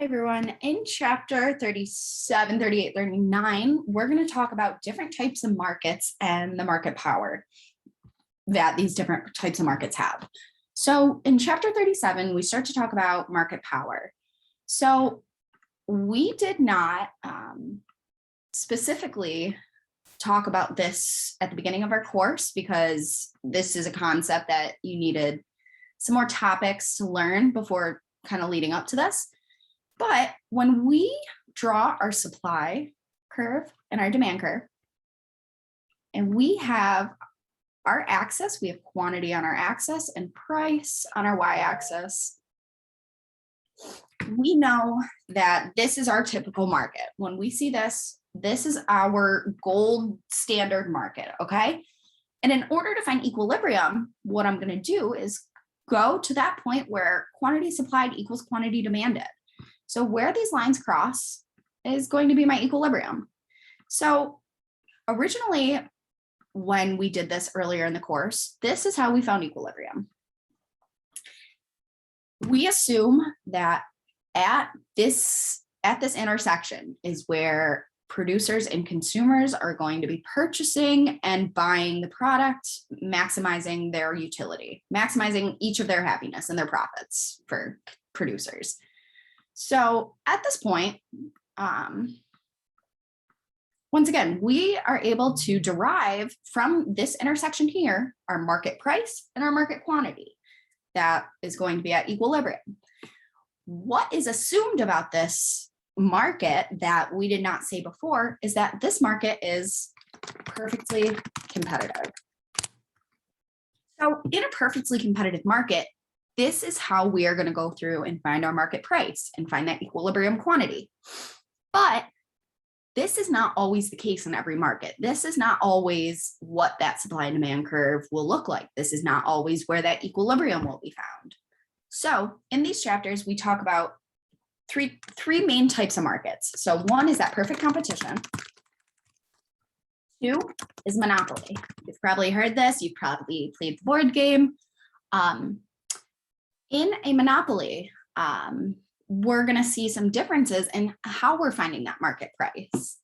Hi, everyone. In chapter 37, 38, 39, we're going to talk about different types of markets and the market power that these different types of markets have. So in chapter 37, we start to talk about market power. So we did not specifically talk about this at the beginning of our course because this is a concept that you needed some more topics to learn before kind of leading up to this. But when we draw our supply curve and our demand curve, and we have our axis, we have quantity on our axis and price on our y-axis, we know that this is our typical market. When we see this, this is our gold standard market, okay? And in order to find equilibrium, what I'm going to do is go to that point where quantity supplied equals quantity demanded. So where these lines cross is going to be my equilibrium. So originally, when we did this earlier in the course, this is how we found equilibrium. We assume that at this intersection is where producers and consumers are going to be purchasing and buying the product, maximizing their utility, maximizing each of their happiness and their profits for producers. So at this point, once again, we are able to derive from this intersection here, our market price and our market quantity that is going to be at equilibrium. What is assumed about this market that we did not say before is that this market is perfectly competitive. So in a perfectly competitive market, this is how we are going to go through and find our market price and find that equilibrium quantity. But this is not always the case in every market. This is not always what that supply and demand curve will look like. This is not always where that equilibrium will be found. So in these chapters, we talk about three main types of markets. So one is that perfect competition. Two is monopoly. You've probably heard this. You've probably played the board game. In a monopoly, we're going to see some differences in how we're finding that market price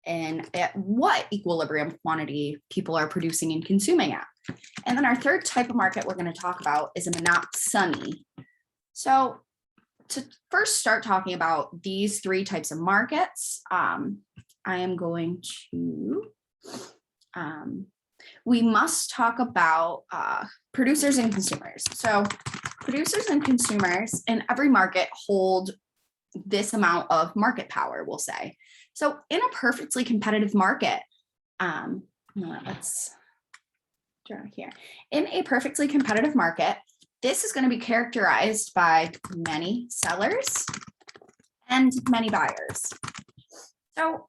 and at what equilibrium quantity people are producing and consuming at. And then our third type of market we're going to talk about is a monopsony. So to first start talking about these three types of markets, I am going to, we must talk about producers and consumers. So producers and consumers in every market hold this amount of market power, we'll say. So in a perfectly competitive market, let's draw here. In a perfectly competitive market, this is going to be characterized by many sellers and many buyers. So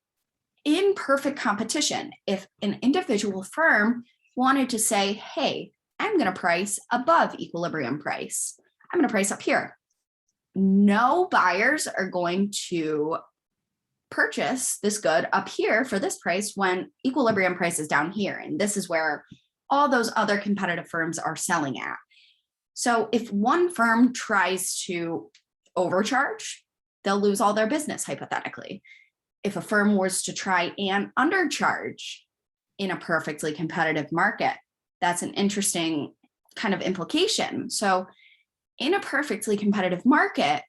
in perfect competition, if an individual firm wanted to say, hey, I'm going to price above equilibrium price, I'm going to price up here, no buyers are going to purchase this good up here for this price when equilibrium price is down here. And this is where all those other competitive firms are selling at. So if one firm tries to overcharge, they'll lose all their business, hypothetically. If a firm was to try and undercharge in a perfectly competitive market, that's an interesting kind of implication. So in a perfectly competitive market,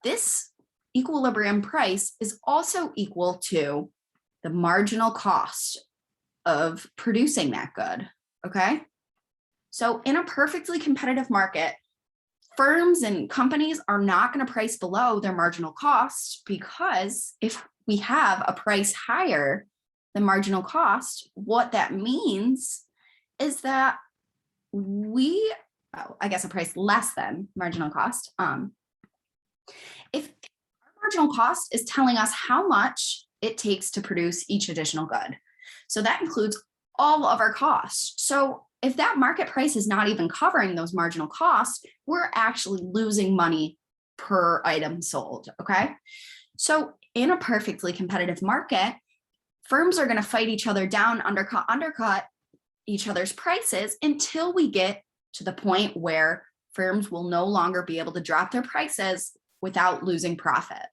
this equilibrium price is also equal to the marginal cost of producing that good, okay? So in a perfectly competitive market, firms and companies are not going to price below their marginal cost, because if we have a price higher than marginal cost, what that means is that a price less than marginal cost. If our marginal cost is telling us how much it takes to produce each additional good, so that includes all of our costs. So if that market price is not even covering those marginal costs, we're actually losing money per item sold, okay? So in a perfectly competitive market, firms are going to fight each other down, undercut each other's prices until we get to the point where firms will no longer be able to drop their prices without losing profit,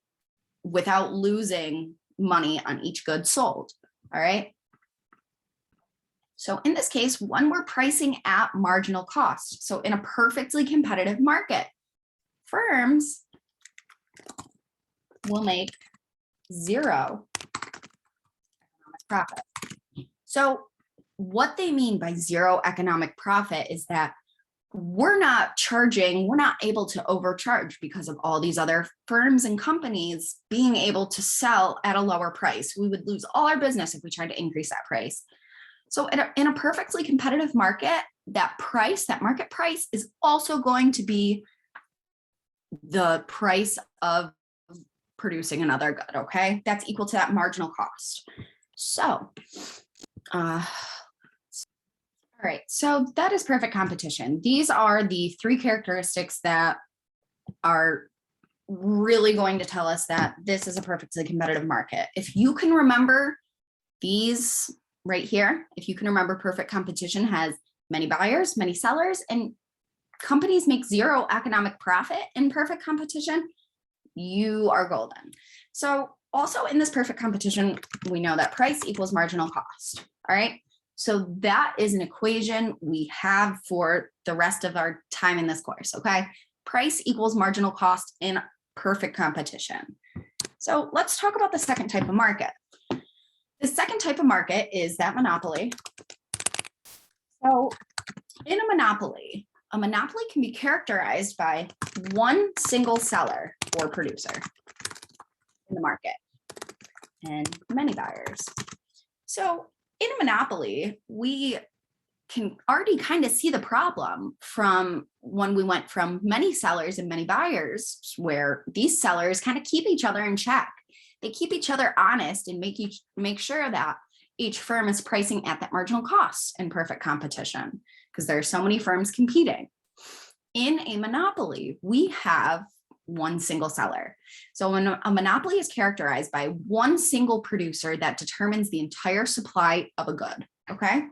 without losing money on each good sold. All right. So in this case, when we're pricing at marginal cost, so in a perfectly competitive market, firms will make zero economic profit. So what they mean by zero economic profit is that we're not able to overcharge because of all these other firms and companies being able to sell at a lower price. We would lose all our business if we tried to increase that price. So in a perfectly competitive market, that market price is also going to be the price of producing another good, okay? That's equal to that marginal cost. So, all right, so that is perfect competition. These are the three characteristics that are really going to tell us that this is a perfectly competitive market. If you can remember these right here, if you can remember, perfect competition has many buyers, many sellers, and companies make zero economic profit in perfect competition, you are golden. So also in this perfect competition, we know that price equals marginal cost. All right. So that is an equation we have for the rest of our time in this course. Okay. Price equals marginal cost in perfect competition. So let's talk about the second type of market. The second type of market is that monopoly. So in a monopoly can be characterized by one single seller or producer in the market and many buyers. So in a monopoly, we can already kind of see the problem from when we went from many sellers and many buyers, where these sellers kind of keep each other in check. They keep each other honest and make sure that each firm is pricing at that marginal cost in perfect competition, because there are so many firms competing. In a monopoly, we have one single seller. So when a monopoly is characterized by one single producer that determines the entire supply of a good, okay?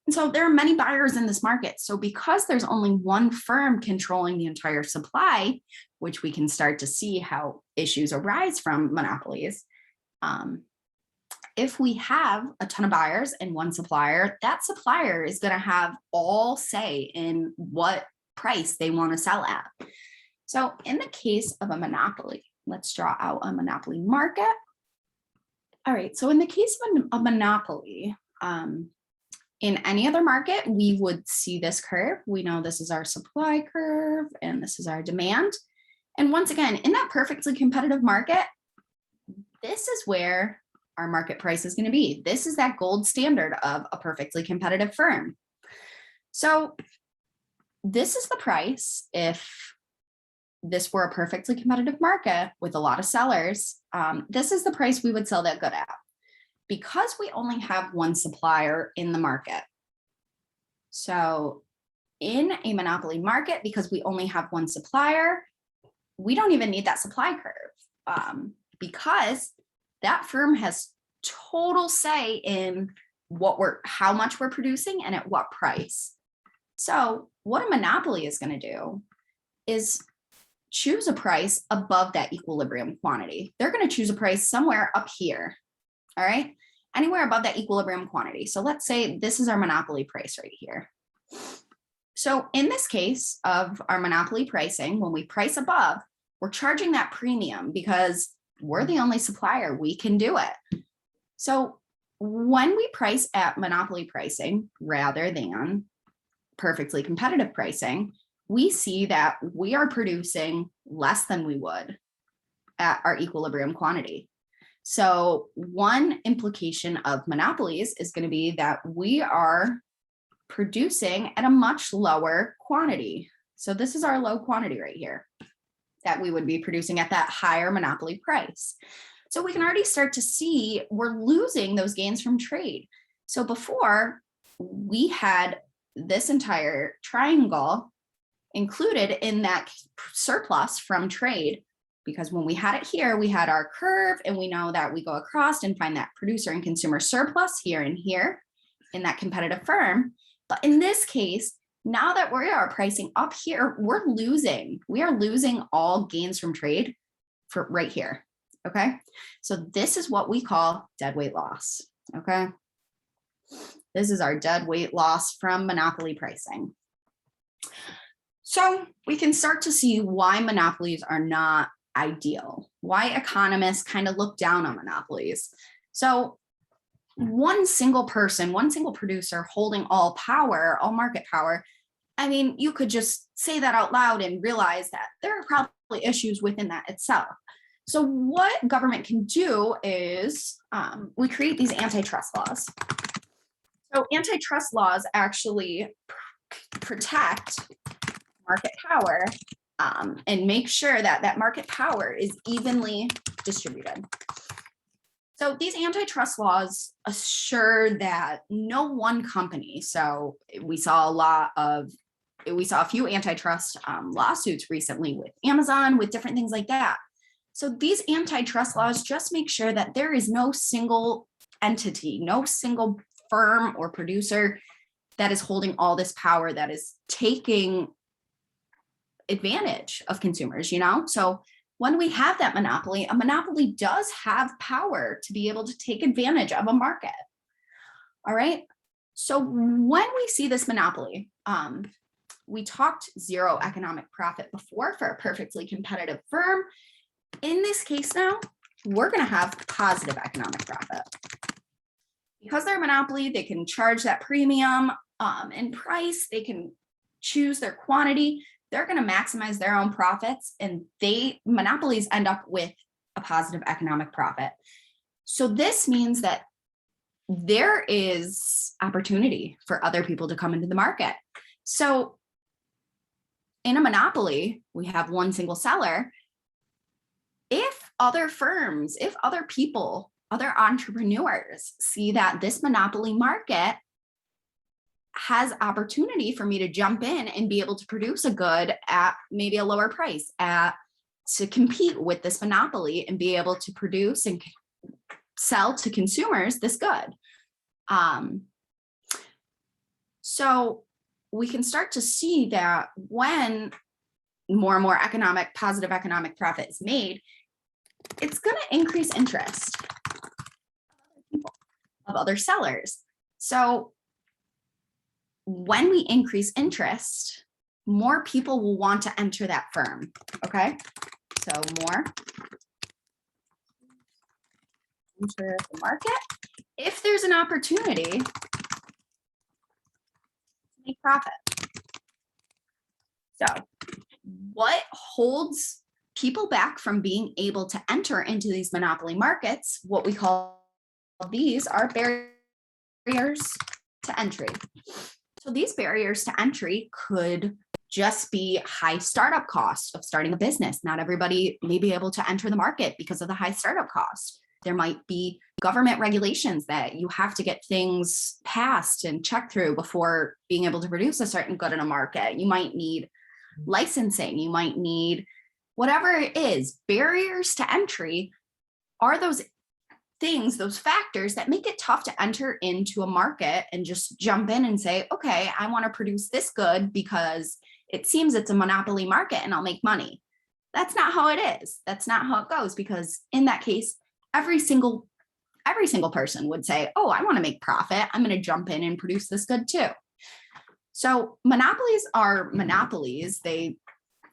And so there are many buyers in this market. So because there's only one firm controlling the entire supply, which we can start to see how issues arise from monopolies, if we have a ton of buyers and one supplier, that supplier is going to have all say in what price they want to sell at. So in the case of a monopoly, let's draw out a monopoly market. All right, so in the case of a monopoly, in any other market, we would see this curve. We know this is our supply curve and this is our demand. And once again, in that perfectly competitive market, this is where our market price is going to be. This is that gold standard of a perfectly competitive firm. So this is the price if this were a perfectly competitive market with a lot of sellers. This is the price we would sell that good at, because we only have one supplier in the market. So in a monopoly market, because we only have one supplier, we don't even need that supply curve, because that firm has total say in how much we're producing and at what price. So what a monopoly is going to do is choose a price above that equilibrium quantity. They're going to choose a price somewhere up here. All right, anywhere above that equilibrium quantity. So let's say this is our monopoly price right here. So in this case of our monopoly pricing, when we price above, we're charging that premium because we're the only supplier, we can do it. So when we price at monopoly pricing rather than perfectly competitive pricing, we see that we are producing less than we would at our equilibrium quantity. So one implication of monopolies is going to be that we are producing at a much lower quantity. So this is our low quantity right here that we would be producing at that higher monopoly price. So we can already start to see we're losing those gains from trade. So before, we had this entire triangle included in that surplus from trade, because when we had it here, we had our curve, and we know that we go across and find that producer and consumer surplus here and here in that competitive firm. But in this case, Now that we are pricing up here, we are losing all gains from trade for right here. Okay. So this is what we call deadweight loss. Okay. This is our deadweight loss from monopoly pricing. So we can start to see why monopolies are not ideal, why economists kind of look down on monopolies. So one single person, one single producer holding all power, all market power, I mean, you could just say that out loud and realize that there are probably issues within that itself. So what government can do is we create these antitrust laws. So antitrust laws actually protect market power and make sure that that market power is evenly distributed. So these antitrust laws assure that no one company, so we saw a few antitrust lawsuits recently with Amazon, with different things like that. So these antitrust laws just make sure that there is no single entity, no single firm or producer that is holding all this power, that is taking advantage of consumers, you know? So when we have that monopoly, a monopoly does have power to be able to take advantage of a market. All right. So when we see this monopoly, we talked zero economic profit before for a perfectly competitive firm. In this case now, we're going to have positive economic profit. Because they're a monopoly, they can charge that premium in price, they can choose their quantity, they're going to maximize their own profits, and monopolies end up with a positive economic profit. So this means that there is opportunity for other people to come into the market. So in a monopoly, we have one single seller. If other firms, if other people, other entrepreneurs see that this monopoly market has opportunity for me to jump in and be able to produce a good at maybe a lower price, to compete with this monopoly and be able to produce and sell to consumers this good. So we can start to see that when more and more positive economic profit is made, it's going to increase interest of other sellers. So when we increase interest, more people will want to enter that firm. Okay, so more enter the market. If there's an opportunity to make profit. So what holds people back from being able to enter into these monopoly markets, what we call these are barriers to entry. So these barriers to entry could just be high startup costs of starting a business. Not everybody may be able to enter the market because of the high startup cost. There might be government regulations that you have to get things passed and checked through before being able to produce a certain good in a market. You might need licensing, you might need whatever it is. Barriers to entry are those things, those factors that make it tough to enter into a market and just jump in and say, okay, I want to produce this good because it seems it's a monopoly market and I'll make money. That's not how it is. That's not how it goes, because in that case, every single person would say, oh, I want to make profit. I'm going to jump in and produce this good too. So monopolies are monopolies. They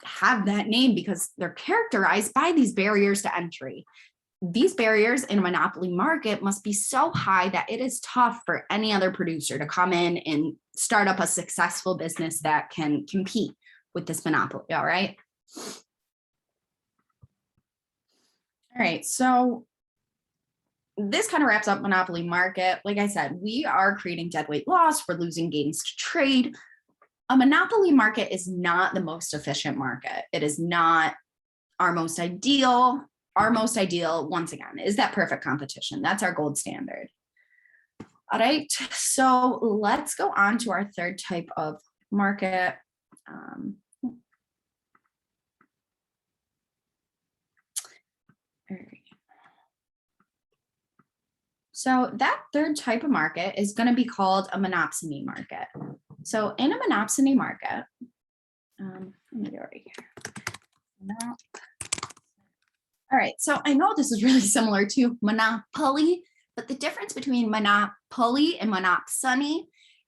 have that name because they're characterized by these barriers to entry. These barriers in a monopoly market must be so high that it is tough for any other producer to come in and start up a successful business that can compete with this monopoly. All right. All right. So this kind of wraps up monopoly market. Like I said, we are creating deadweight loss. We're losing gains to trade. A monopoly market is not the most efficient market. It is not our most ideal. Our most ideal, once again, is that perfect competition. That's our gold standard. All right, so let's go on to our third type of market. All right. So that third type of market is going to be called a monopsony market. So in a monopsony market, let me do it right here. All right, so I know this is really similar to monopoly, but the difference between monopoly and monopsony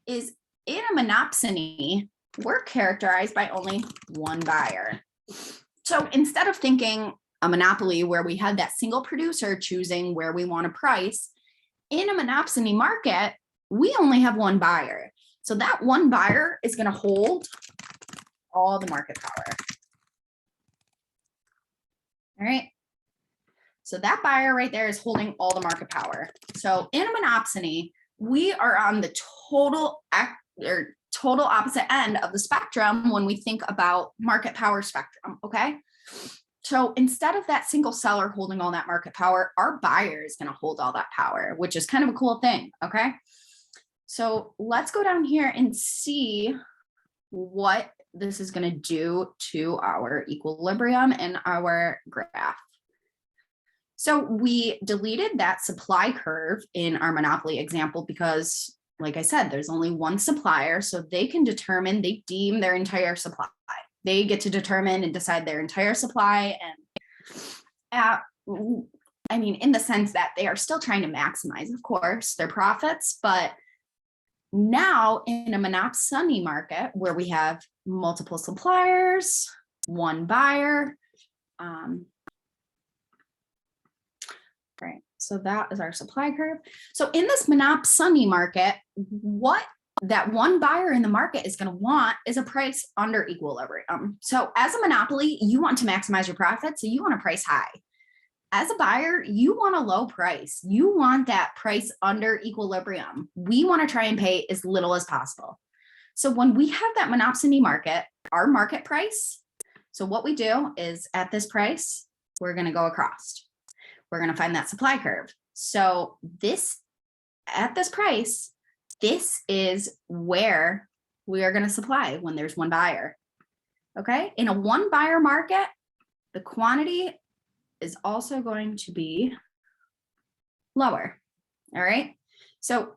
is in a monopsony, we're characterized by only one buyer. So instead of thinking a monopoly where we had that single producer choosing where we want to price, in a monopsony market, we only have one buyer. So that one buyer is going to hold all the market power. All right. So that buyer right there is holding all the market power. So in a monopsony, we are on the total opposite end of the spectrum when we think about market power spectrum, okay? So instead of that single seller holding all that market power, our buyer is going to hold all that power, which is kind of a cool thing, okay? So let's go down here and see what this is going to do to our equilibrium in our graph. So we deleted that supply curve in our monopoly example because, like I said, there's only one supplier, so they can determine, they deem their entire supply. They get to determine and decide their entire supply. And I mean, in the sense that they are still trying to maximize, of course, their profits, but now in a monopsony market where we have multiple suppliers, one buyer, right, so that is our supply curve. So in this monopsony market, what that one buyer in the market is going to want is a price under equilibrium. So as a monopoly, you want to maximize your profit, so you want to price high. As a buyer, you want a low price. You want that price under equilibrium. We want to try and pay as little as possible. So when we have that monopsony market, our market price, so what we do is at this price, we're going to go across. We're going to find that supply curve. So this, at this price, this is where we are going to supply when there's one buyer. Okay. In a one buyer market, the quantity is also going to be lower. All right. So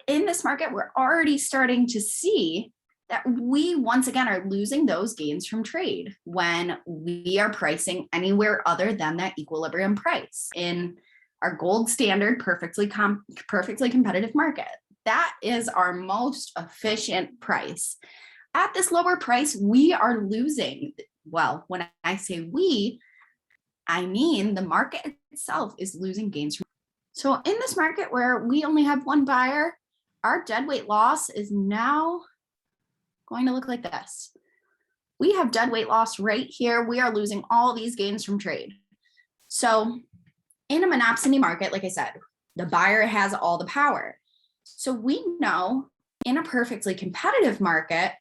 in this market, we're already starting to see that we once again are losing those gains from trade when we are pricing anywhere other than that equilibrium price in our gold standard perfectly competitive market. That is our most efficient price. At this lower price, we are losing. Well, when I say we, I mean the market itself is losing gains. So in this market where we only have one buyer, our deadweight loss is now going to look like this. We have deadweight loss right here. We are losing all these gains from trade. So in a monopsony market, like I said, the buyer has all the power. So we know in a perfectly competitive market,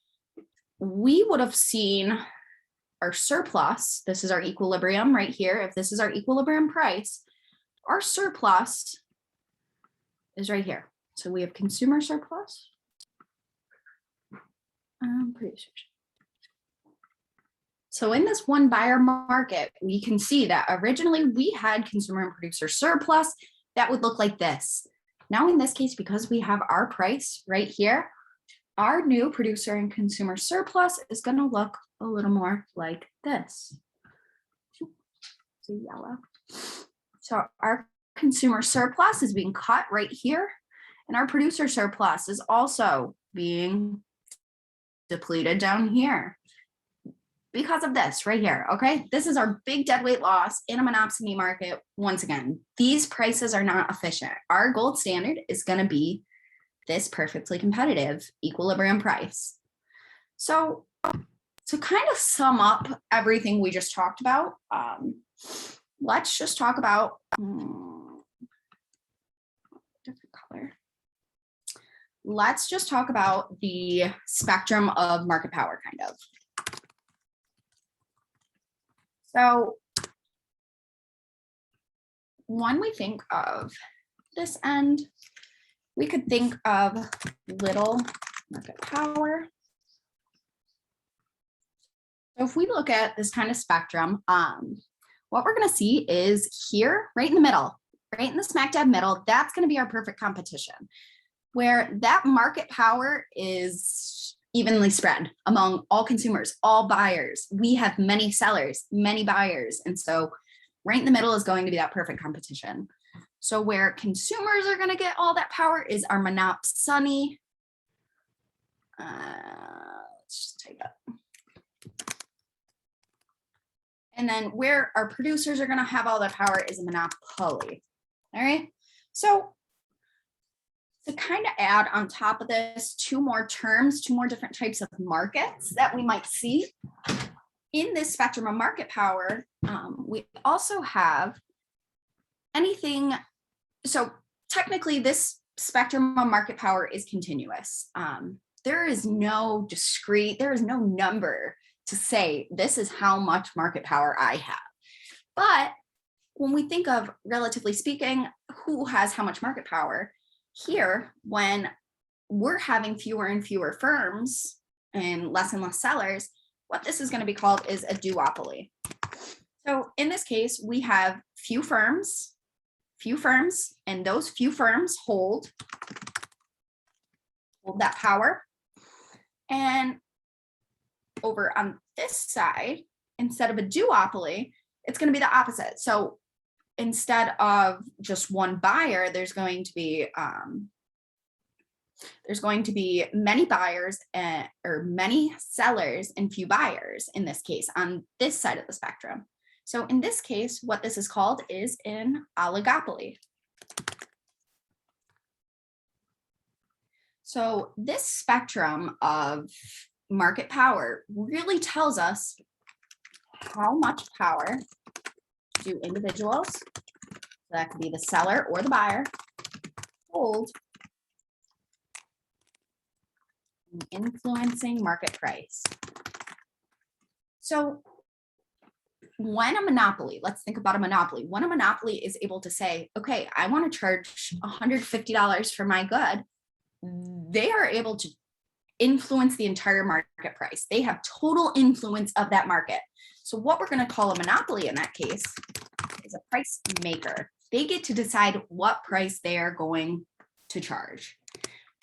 we would have seen our surplus. This is our equilibrium right here. If this is our equilibrium price, our surplus is right here. So we have consumer surplus. Producers. So in this one buyer market, we can see that originally we had consumer and producer surplus that would look like this. Now in this case, because we have our price right here, our new producer and consumer surplus is going to look a little more like this. So yellow. So our consumer surplus is being cut right here, and our producer surplus is also being depleted down here because of this right here. Okay, this is our big deadweight loss in a monopsony market. Once again, these prices are not efficient. Our gold standard is going to be this perfectly competitive equilibrium price. So to kind of sum up everything we just talked about, let's just talk about different color. Let's just talk about the spectrum of market power, kind of. So when we think of this end, we could think of little market power. So if we look at this kind of spectrum, what we're going to see is here, right in the middle, right in the smack dab middle, that's going to be our perfect competition. where that market power is evenly spread among all consumers, all buyers. We have many sellers, many buyers. And so right in the middle is going to be that perfect competition. So where consumers are going to get all that power is our monopsony. Let's just take that. And then where our producers are going to have all that power is a monopoly. All right. So to kind of add on top of this, two more terms, two more different types of markets that we might see in this spectrum of market power. We also have anything. So technically this spectrum of market power is continuous. There is no discrete, there is no number to say this is how much market power I have. But when we think of, relatively speaking, who has how much market power, here, when we're having fewer and fewer firms and less sellers, what this is going to be called is a duopoly. So in this case, we have few firms, and those few firms hold that power. And over on this side, instead of a duopoly, it's going to be the opposite. So instead of just one buyer, there's going to be many buyers or many sellers and few buyers in this case on this side of the spectrum. So in this case, what this is called is an oligopoly. So this spectrum of market power really tells us how much power do individuals, so that could be the seller or the buyer, hold in influencing market price. So when a monopoly, let's think about a monopoly. When a monopoly is able to say, okay, I want to charge $150 for my good, they are able to influence the entire market price. They have total influence of that market. So what we're going to call a monopoly in that case is a price maker. They get to decide what price they are going to charge.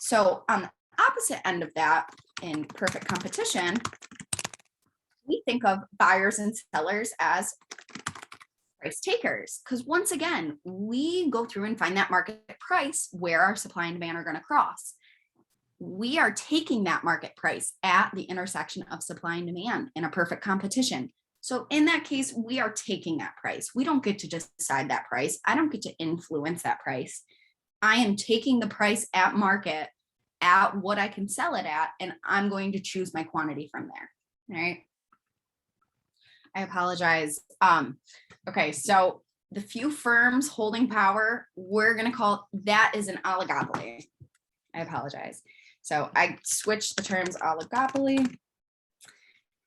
So on the opposite end of that, in perfect competition, we think of buyers and sellers as price takers, because once again, we go through and find that market price where our supply and demand are going to cross. We are taking that market price at the intersection of supply and demand in a perfect competition. So in that case, we are taking that price. We don't get to decide that price. I don't get to influence that price. I am taking the price at market at what I can sell it at, and I'm going to choose my quantity from there. All right. I apologize. Okay, so the few firms holding power, we're going to call that is an oligopoly. I apologize. So I switched the terms oligopoly.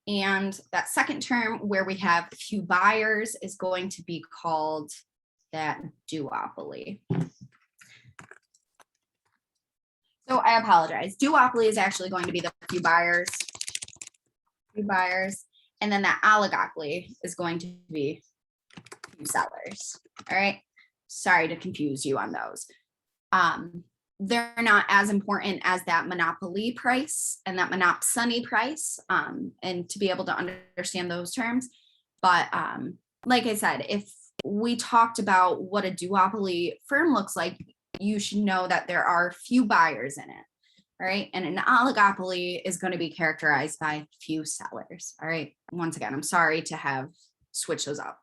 And that second term where we have few buyers is going to be called that duopoly. So I apologize. Duopoly is actually going to be the few buyers. And then that oligopoly is going to be few sellers. All right. Sorry to confuse you on those. They're not as important as that monopoly price and that monopsony price, and to be able to understand those terms. But like I said, if we talked about what a duopoly firm looks like, you should know that there are few buyers in it. All right. And an oligopoly is going to be characterized by few sellers. All right. Once again, I'm sorry to have switched those up.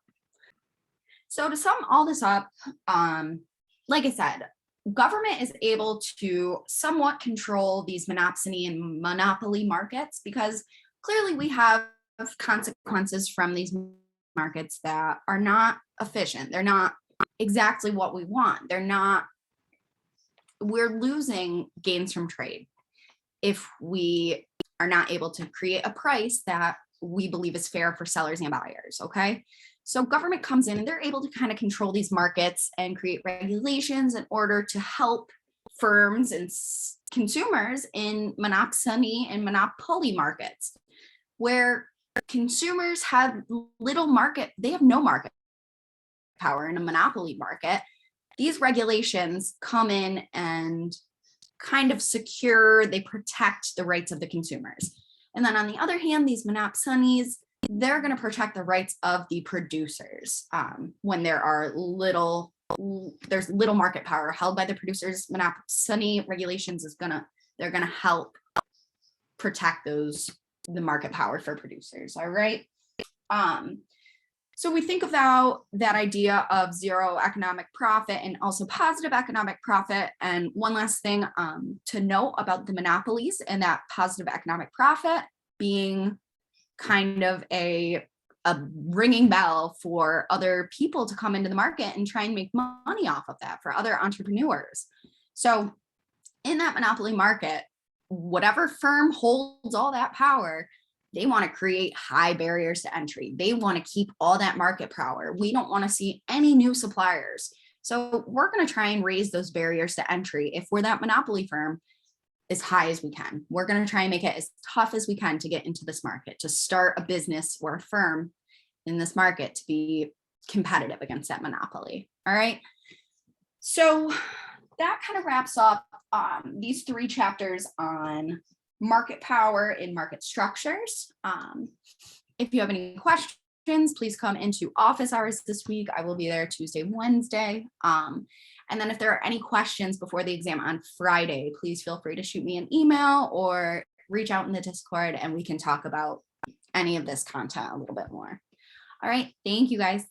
So to sum all this up, like I said, government is able to somewhat control these monopsony and monopoly markets because clearly we have consequences from these markets that are not efficient. They're not exactly what we want. We're losing gains from trade if we are not able to create a price that we believe is fair for sellers and buyers, okay? So government comes in and they're able to kind of control these markets and create regulations in order to help firms and consumers in monopsony and monopoly markets, where consumers have little market, they have no market power in a monopoly market. These regulations come in and kind of secure, they protect the rights of the consumers. And then on the other hand, these monopsonies, they're going to protect the rights of the producers when there's little market power held by the producers. Monopsony regulations they're gonna help protect the market power for producers. All right. So we think about that idea of zero economic profit and also positive economic profit. And one last thing to note about the monopolies and that positive economic profit being kind of a ringing bell for other people to come into the market and try and make money off of that for other entrepreneurs. So in that monopoly market, whatever firm holds all that power, they want to create high barriers to entry. They want to keep all that market power. We don't want to see any new suppliers. So we're going to try and raise those barriers to entry. If we're that monopoly firm, as high as we can. We're going to try and make it as tough as we can to get into this market, to start a business or a firm in this market to be competitive against that monopoly. All right. So that kind of wraps up these 3 chapters on market power in market structures. If you have any questions, please come into office hours this week. I will be there Tuesday, Wednesday. And then if there are any questions before the exam on Friday, please feel free to shoot me an email or reach out in the Discord and we can talk about any of this content a little bit more. All right. Thank you guys.